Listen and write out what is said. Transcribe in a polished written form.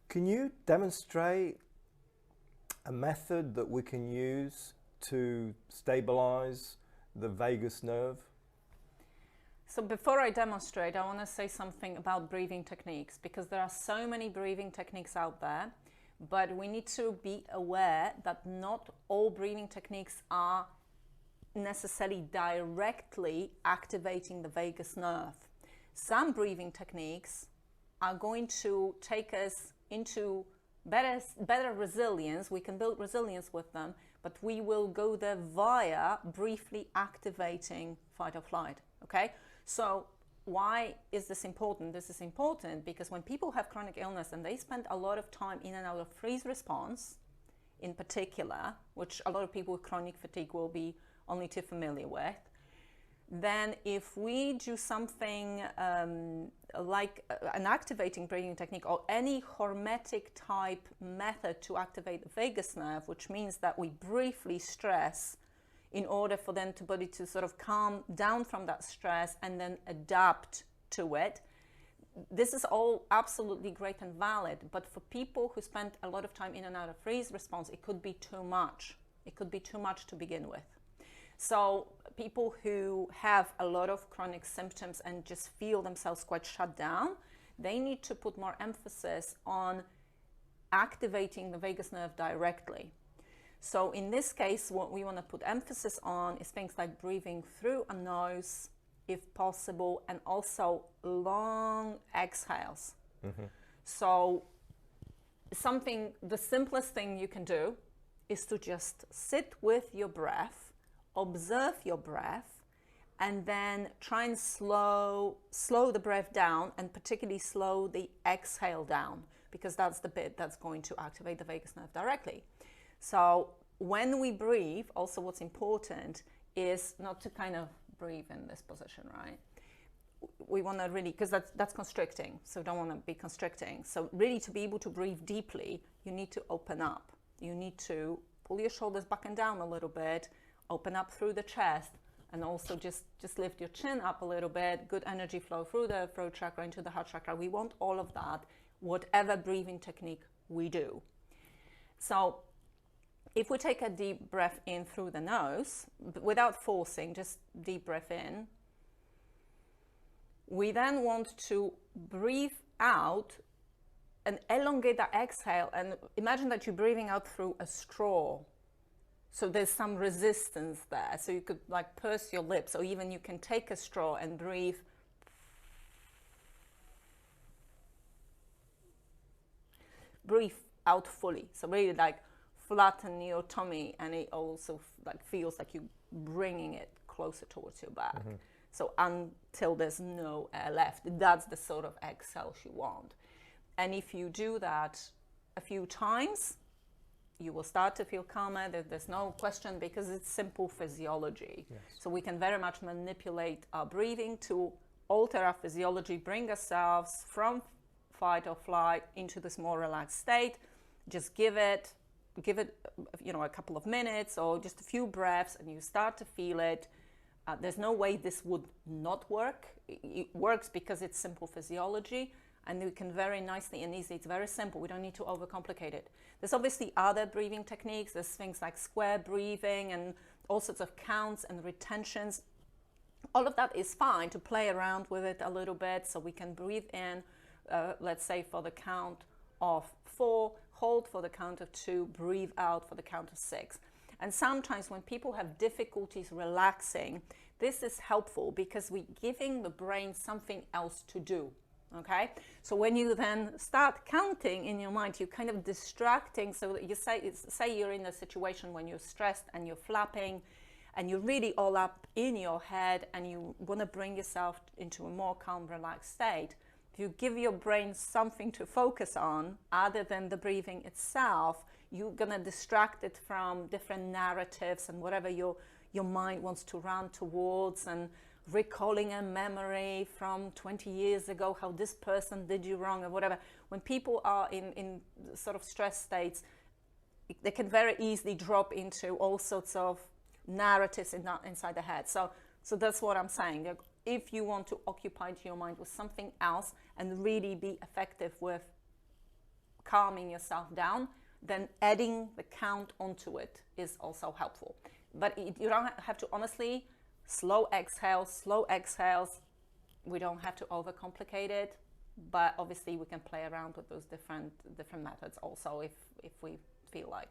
Can you demonstrate a method that we can use to stabilize the vagus nerve? So before I demonstrate, I want to say something about breathing techniques, because there are so many breathing techniques out there, but we need to be aware that not all breathing techniques are necessarily directly activating the vagus nerve. Some breathing techniques are going to take us into better resilience. We can build resilience with them, but we will go there via briefly activating fight or flight. Okay, so why is this important? This is important because when people have chronic illness and they spend a lot of time in and out of freeze response in particular, which a lot of people with chronic fatigue will be only too familiar with, then if we do something like an activating breathing technique or any hormetic type method to activate the vagus nerve, which means that we briefly stress in order for then the body to sort of calm down from that stress and then adapt to it, this is all absolutely great and valid. But for people who spend a lot of time in and out of freeze response, it could be too much. It could be too much to begin with. So people who have a lot of chronic symptoms and just feel themselves quite shut down, they need to put more emphasis on activating the vagus nerve directly. So in this case, what we want to put emphasis on is things like breathing through a nose, if possible, and also long exhales. So the simplest thing you can do is to just sit with your breath, observe your breath, and then try and slow the breath down, and particularly slow the exhale down, because that's the bit that's going to activate the vagus nerve directly. So when we breathe, also what's important is not to kind of breathe in this position, right? We want to really, because that's constricting, so don't want to be constricting. So really, to be able to breathe deeply, you need to open up. You need to pull your shoulders back and down a little bit, open up through the chest, and also just lift your chin up a little bit. Good energy flow through the throat chakra into the heart chakra. We want all of that, whatever breathing technique we do. So if we take a deep breath in through the nose, without forcing, just deep breath in, we then want to breathe out and elongate that exhale, and imagine that you're breathing out through a straw. So there's some resistance there. So you could like purse your lips, or even you can take a straw and breathe. Breathe out fully. So really like flatten your tummy, and it also like feels like you're bringing it closer towards your back. So until there's no air left, that's the sort of exhale you want. And if you do that a few times, you will start to feel calmer. There's no question, because it's simple physiology. Yes. So we can very much manipulate our breathing to alter our physiology, bring ourselves from fight or flight into this more relaxed state. Just give it, a couple of minutes or just a few breaths, and you start to feel it. There's no way this would not work. It works because it's simple physiology. And we can very nicely and easily, it's very simple, we don't need to overcomplicate it. There's obviously other breathing techniques. There's things like square breathing and all sorts of counts and retentions. All of that is fine to play around with it a little bit. So we can breathe in, let's say for the count of 4, hold for the count of 2, breathe out for the count of 6. And sometimes when people have difficulties relaxing, this is helpful because we're giving the brain something else to do. Okay, so when you then start counting in your mind, you're kind of distracting. So that you say you're in a situation when you're stressed and you're flapping and you're really all up in your head, and you want to bring yourself into a more calm, relaxed state. If you give your brain something to focus on other than the breathing itself, you're going to distract it from different narratives and whatever your mind wants to run towards, and recalling a memory from 20 years ago, how this person did you wrong or whatever. When people are in sort of stress states, they can very easily drop into all sorts of narratives inside the head. So that's what I'm saying. If you want to occupy your mind with something else and really be effective with calming yourself down, then adding the count onto it is also helpful. But you don't have to, honestly, slow exhales. We don't have to overcomplicate it, but obviously we can play around with those different methods also if we feel like.